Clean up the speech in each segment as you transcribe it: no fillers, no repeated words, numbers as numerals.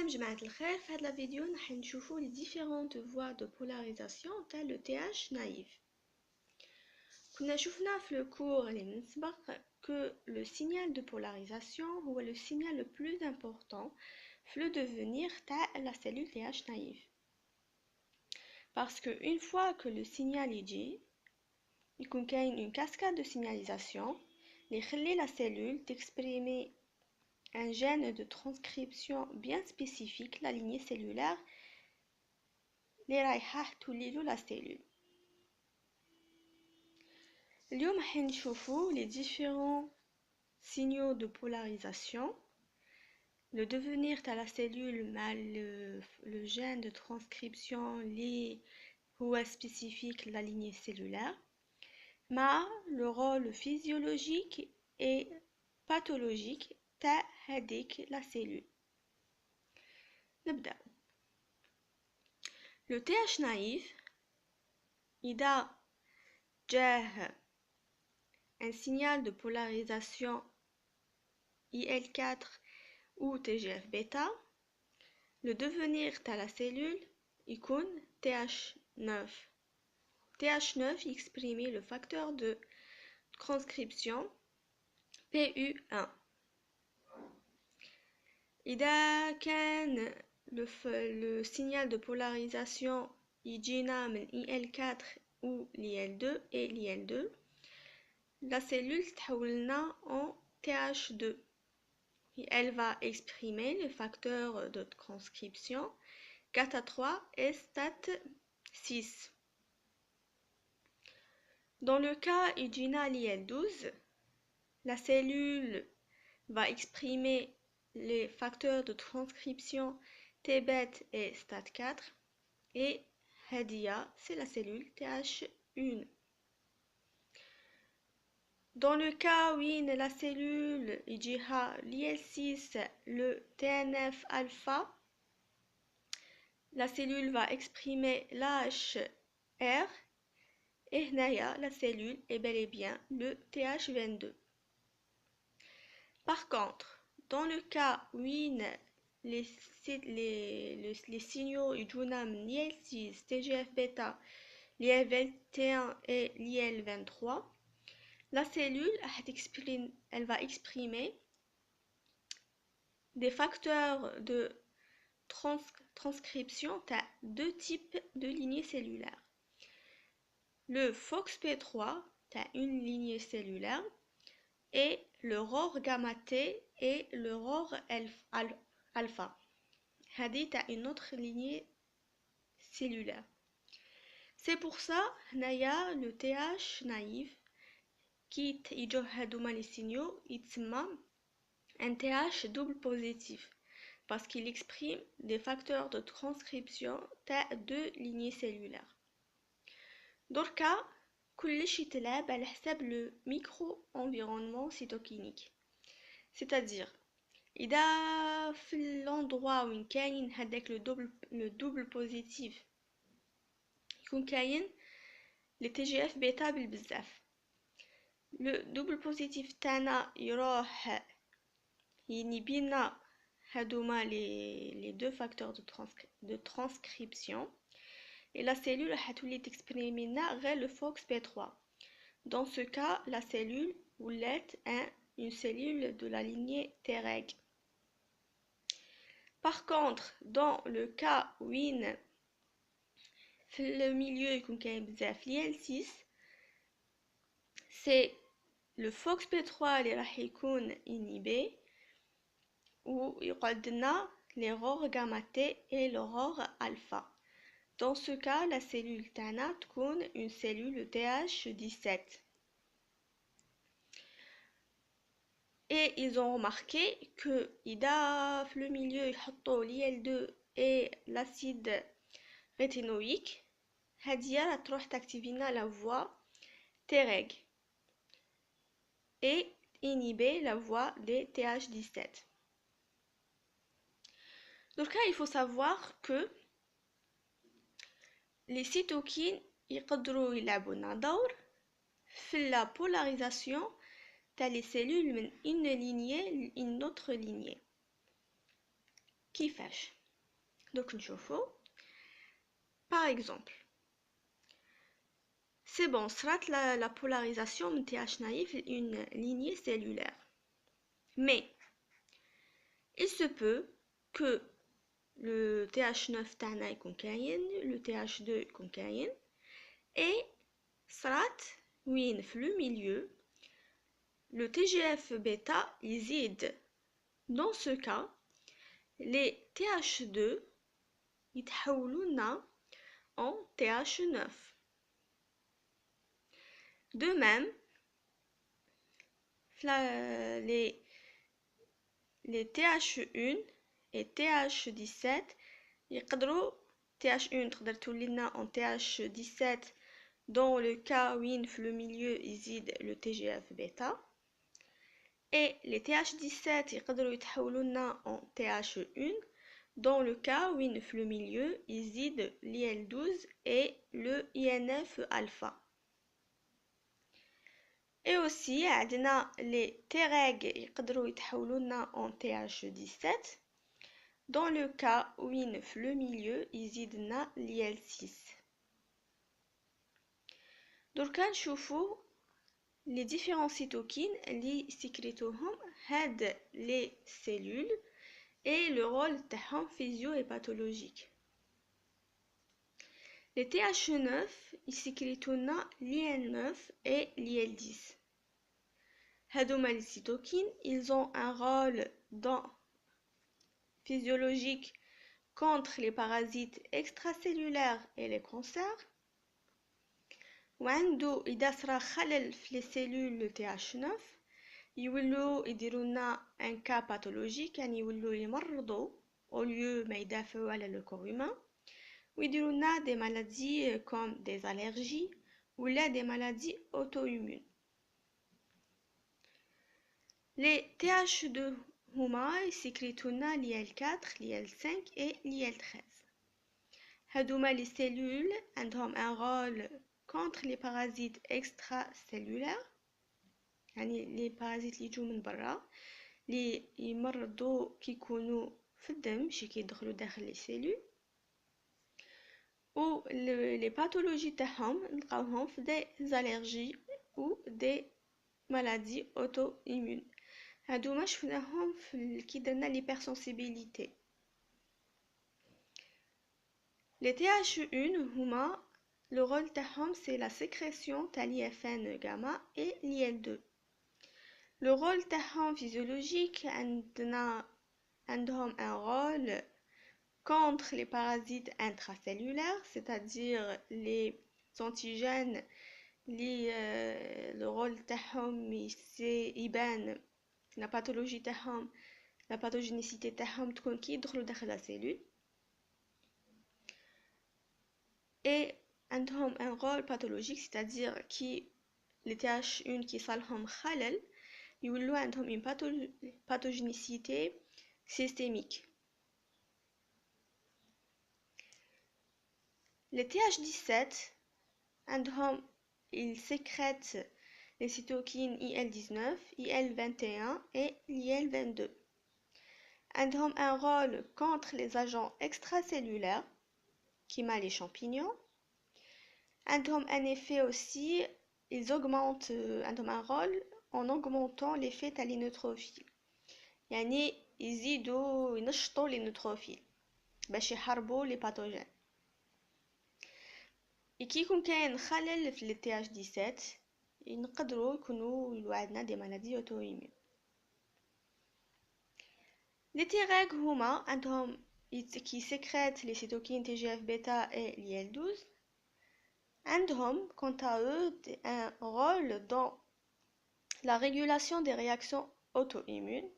السلام جماعة الخير. في هذا الفيديو راح نشوفوا les différentes voies de polarisation تاع le TH naïf. كنا شفنا في الكور اللي من سبق que le signal de polarisation هو le signal le plus important في le devenir تاع la cellule TH naïf. Parce que une fois que le signal يجي يكون كاين une cascade de signalisation اللي يخلي la cellule t'exprimer un gène de transcription bien spécifique, la lignée cellulaire, les رايحة توليلو la cellule. اليوم راح نشوفوا les différents signaux de polarisation, le devenir de la cellule مع le gène de transcription اللي هو spécifique la lignée cellulaire, مع le rôle physiologique et pathologique تاع هذيك la cellule. نبدأ. Le TH naïf إذا جاه un signal de polarisation IL4 ou TGF-bêta, le devenir de la cellule يكون TH9. TH9 exprime le facteur de transcription PU1. إذا كان le signal de polarisation يجينا من IL4 ou l'IL2 et l'IL2, la cellule تحولنا en TH2 et elle va exprimer le facteur de transcription GATA3 et STAT6. Dans le cas يجينا l'IL12, la cellule va exprimer les facteurs de transcription T-bête et STAT4 et Hadia, c'est la cellule TH1. Dans le cas où la cellule l'IL6, le TNF-alpha, la cellule va exprimer l'AHR et la cellule est bel et bien le TH22. Par contre, dans le cas où les signaux l'IL6, TGF-bêta, l'IL21 et l'IL23, la cellule elle va exprimer des facteurs de transcription de deux types de lignées cellulaires. Le FOXP3, une lignée cellulaire, et le ROR gamma T et le ROR alpha. Hadith a une autre lignée cellulaire. C'est pour ça que le TH naïf qui يجوه les signaux يتسمى un TH double positif parce qu'il exprime des facteurs de transcription de deux lignées cellulaires. دركا كلش يتلعب على حساب le micro-environnement cytokinique. C'est-à-dire إذا في l'endroit où كاين هذاك le double positif يكون كاين le TGF bêta بالبزاف، le double positif تاعنا يروح ينبينا هادوما les deux facteurs de transcription et la cellule راح تولي تexprimer لنا غير le FOXP3. Dans ce cas, la cellule ولات une cellule de la lignée Treg. Par contre, dans le cas où le milieu يكون كاين بزاف l'IL6, c'est le FOXP3 اللي راح يكون inhibé ou يقعد لنا les ROR gamma T et le ROR alpha. Dans ce cas, la cellule تاعنا تكون une cellule TH17. Et ils ont remarqué que إذا في le milieu يحطوا l'IL2 et l'acide rétinoïque, هادية راح تروح تاكتيفينا la voie Treg et inhiber la voie des TH17. Donc là, il faut savoir que les cytokines يقدروا يلعبوا لنا دور في la polarisation تاع les cellules من une lignée à une autre lignée. كيفاش؟ دوك نشوفو. par exemple c'est bon, صرات la polarisation من TH naïf une lignée cellulaire, mais il se peut que le TH9 تاعنا يكون كاين, le TH2 يكون كاين, et صرات وين في le milieu le TGF bêta يزيد. Dans ce cas, les TH2 يتحولون en TH9. De même, les TH1 et TH17 يقدروا TH1 تقدر تولينا en TH17 dans le cas où le milieu يزيد le TGF bêta, et les TH17 يقدروا يتحولونا en TH1 dans le cas où le milieu يزيد l'IL12 et le INF alpha. Et aussi عندنا les Treg يقدروا يتحولونا en TH17 dans le cas où le milieu يزيدنا l'IL6. دركا نشوفوا les différents cytokines اللي سكريتوهم هاد les cellules et le rôle تاعهم physio et pathologique. Les TH9 يسكريتونا l'IL9 et l'IL10. هادوما les cytokines, ils ont un rôle physiologique contre les parasites extracellulaires et les cancers. وعنده إذا صرا خلل في les cellules TH9 يولو يديرونا un cas pathologique, يعني يولو يمرضوا au lieu ما يدافعوا على le corps humain, ويديرونا des maladies comme des allergies ou là des maladies auto-immunes. Les TH2 هما يسكريتونا l'IL4, l'IL5 et l'IL13. هادوما les cellules عندهم un rôle contre les parasites extracellulaires, يعني les parasites اللي يجوا من برا اللي يمرضوا كيكونوا في الدم ماشي كيدخلوا داخل les cellules, و les pathologies تاعهم نلقاوهم في des allergies ou des maladies auto-immunes. هادوما شفناهم في كي درنا l'hypersensibilité. Les TH1 هما le rôle تاعهم c'est la sécrétion تاع l'IFN gamma et l'IL2. Le rôle تاعهم physiologique عندهم un rôle contre les parasites intracellulaires, c'est-à-dire les antigènes le rôle تاعهم يبان la pathologie تاعهم la pathogénicité تاعهم تكون كي يدخلوا داخل la cellule, et عندهم un rôle pathologique, c'est-à-dire qui les TH1 qui صالهم خلل يولوا عندهم une pathogénicité systémique. Les TH17 عندهم ils sécrètent les cytokines IL19, IL21 et l'IL22. عندهم un rôle contre les agents extracellulaires qui mal les champignons. عندهم un effet aussi, ils augmentent عندهم un rôle en augmentant l'effet تاع les neutrophiles, يعني يزيدوا ينشطوا les neutrophiles باش يحاربوا les pathogènes. كي يكون كاين خلل في TH17 نقدروا يكونوا عندنا دي مالادي اوتو-ايمون. Les Treg هما عندهم qui sécrètent les cytokines TGF bêta et l'IL12. عندهم quant à eux un rôle dans la régulation des réactions auto-immunes,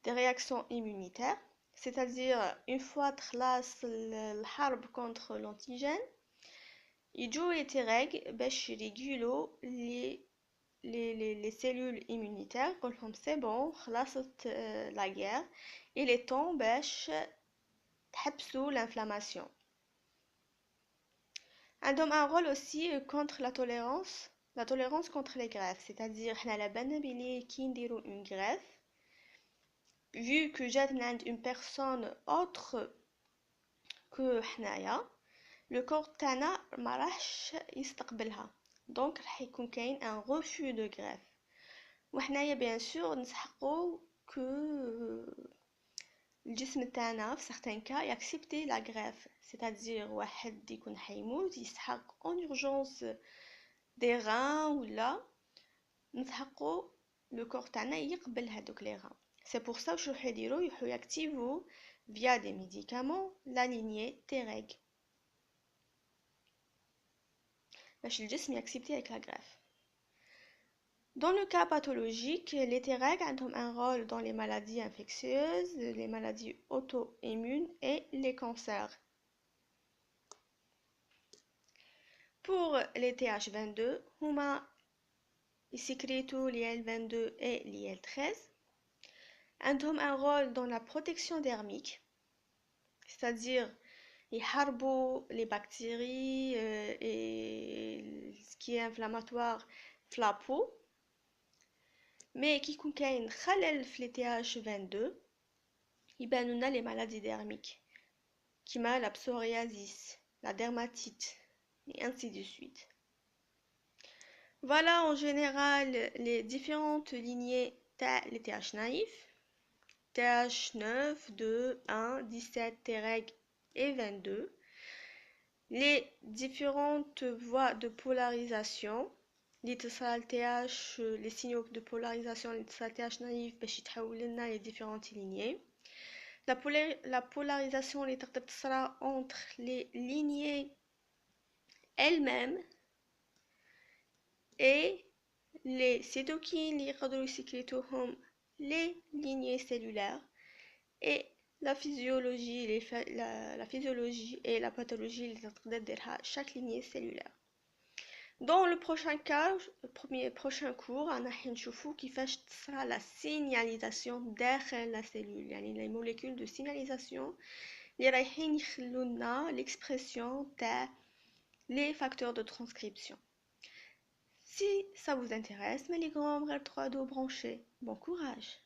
des réactions immunitaires, c'est-à-dire une fois تخلص الحرب contre l'antigène يجوا les Treg باش يريغولوا les cellules immunitaires قولهم c'est bon خلصت la guerre, il est temps باش تحبسوا l'inflammation. عندهم un rôle aussi contre la tolérance contre les greffes, c'est-à-dire حنا على بالنا بلي كي نديروا une greffe vu que جات من عند une personne autre que حنايا le corps تاعنا ما راحش يستقبلها دونك راح يكون كاين un refus de greffe وحنايا bien sûr نسحقو que الجسم تاعنا في certains cas يaccepter la greffe c'est-à-dire واحد يكون حيموت يسحق en urgence des reins ولا نسحقو le corps تاعنا يقبل هادوك les reins. C'est pour ça que يروحو يديرو يروحو يكتيفو via des médicaments la lignée Treg باش الجسم يaccepter avec la greffe. Dans le cas pathologique, les Treg ont un rôle dans les maladies infectieuses, les maladies auto-immunes et les cancers. Pour les TH22, هما يسكريتو l'IL-22 et l'IL-13. عندهم un rôle dans la protection dermique, c'est-à-dire يحاربوا les bactéries et ce qui est inflammatoire في la peau. Mais كي يكون كاين خلل في TH22 يبانو لنا les maladies dermiques كيما la psoriasis, la dermatite et ainsi de suite. Voilà en général les différentes lignées les TH naïfs, TH9, 2, 1, 17, Treg et 22. Les différentes voies de polarisation, الاتصال TH, les signaux de polarisation, الاتصال TH naïf باش يتحول لنا les différentes lignées. La polarisation اللي تقدر تصرى entre les lignées elles-mêmes et les cytokines اللي يقدروا يسكريتوهم les lignées cellulaires et la physiologie et la pathologie اللي تقدر ديرها chaque lignée cellulaire. Dans le prochain cas, prochain cours, راح نشوفوا كيفاش تصرى la signalisation داخل la cellule يعني les molécules de signalisation اللي رايحين يخلو لنا l'expression تاع les facteurs de transcription. Si ça vous intéresse, mais les grands 3 dos branchés, bon courage!